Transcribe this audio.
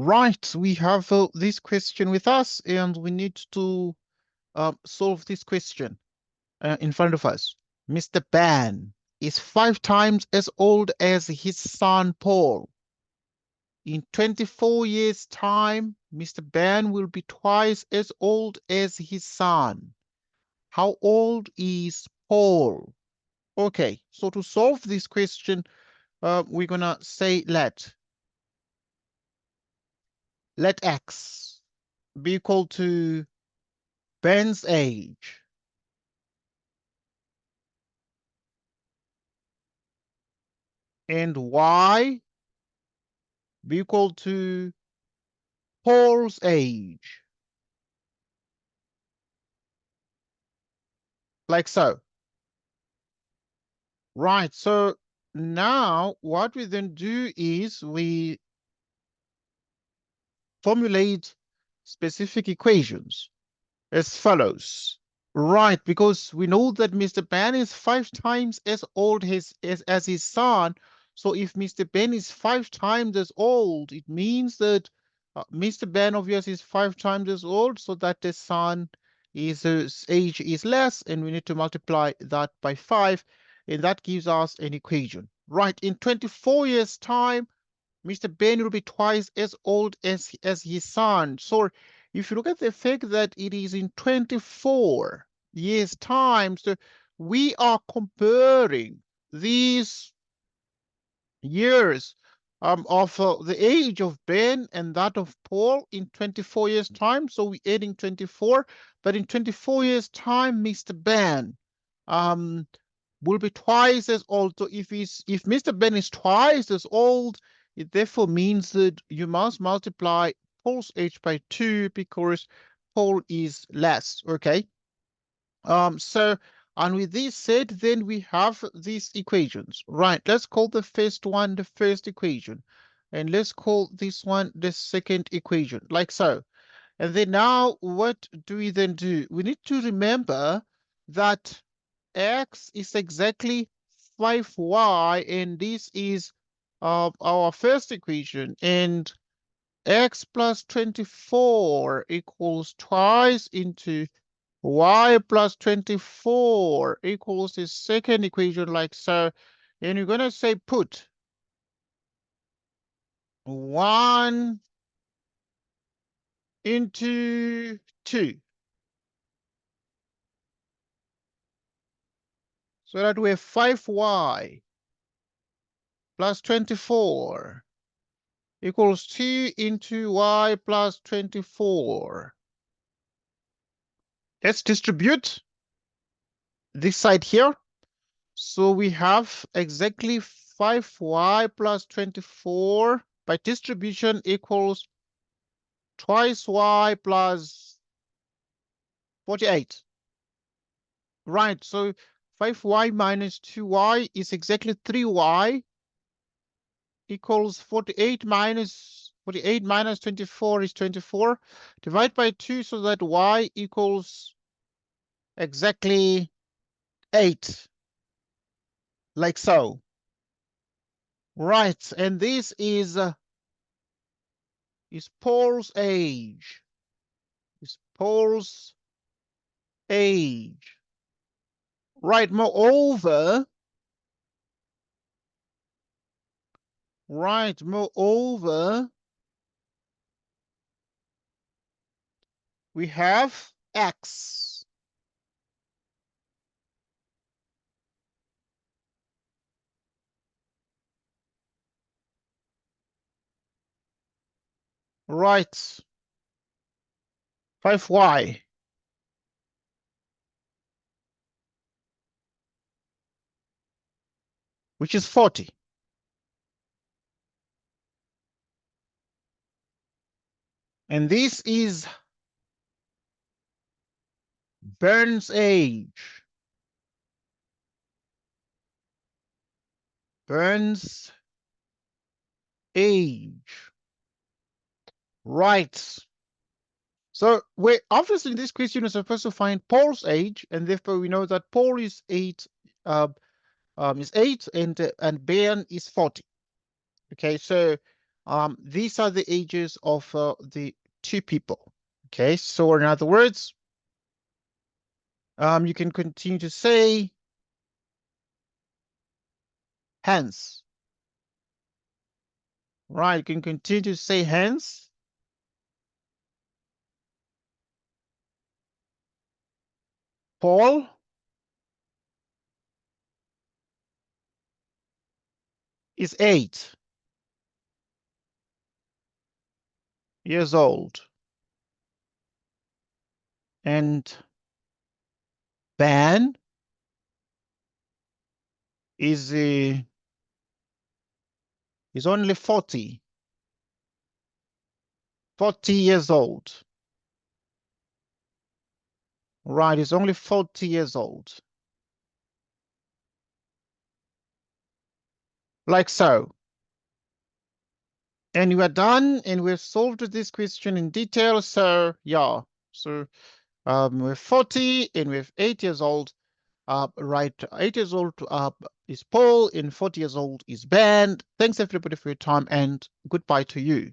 Right, we have this question with us, and we need to solve this question in front of us. Mr. Ben is 5 times as old as his son Paul. In 24 years' time, Mr. Ben will be twice as old as his son. How old is Paul? Okay, so to solve this question, we're gonna say let X be equal to Ben's age and Y be equal to Paul's age, like so. Right, so now what we then do is we formulate specific equations as follows. Right, because we know that Mr. Ben is 5 times as old as his son. So if Mr. Ben is 5 times as old, it means that Mr. Ben obviously is 5 times as old, so that the son is his age is less, and we need to multiply that by 5, and that gives us an equation. Right, in 24 years' time, Mr. Ben will be twice as old as his son. So if you look at the fact that it is in 24 years' time, so we are comparing these years of the age of Ben and that of Paul in 24 years' time. So we're adding 24, but in 24 years' time, Mr. Ben will be twice as old. So if Mr. Ben is twice as old, it therefore means that you must multiply Paul's age by 2 because Paul is less. Okay. So and with this said, then we have these equations. Right. Let's call the first one the first equation. And let's call this one the second equation, like so. And then now what do we then do? We need to remember that X is exactly 5y, and this is our first equation. And X plus 24 equals twice into y plus 24 equals the second equation, like so. And you're going to say put 1 into 2. So that we have 5y plus 24 equals 2 into y plus 24. Let's distribute this side here. So we have exactly 5y plus 24 by distribution equals twice y plus 48. Right, so 5y minus 2y is exactly 3y equals 48 minus 24 is 24. Divide by 2 so that y equals exactly 8, like so. Right, and this is Paul's age. Is Paul's age. Right, moreover, we have X. Right, 5y. Which is 40. And this is Ben's age. Ben's age. Right. So we obviously in this question we're supposed to find Paul's age, and therefore we know that Paul is 8, and Ben is 40. Okay, so These are the ages of the two people. Okay, so in other words, you can continue to say hence. Right, you can continue to say hence. Paul is 8 years old. And Ben is only 40 years old. Right, he's only 40 years old. Like so. And we are done, and we've solved this question in detail. So yeah, so we're 40 and we're 8 years old. Right, 8 years old is Paul, and 40 years old is Ben. Thanks everybody for your time, and goodbye to you.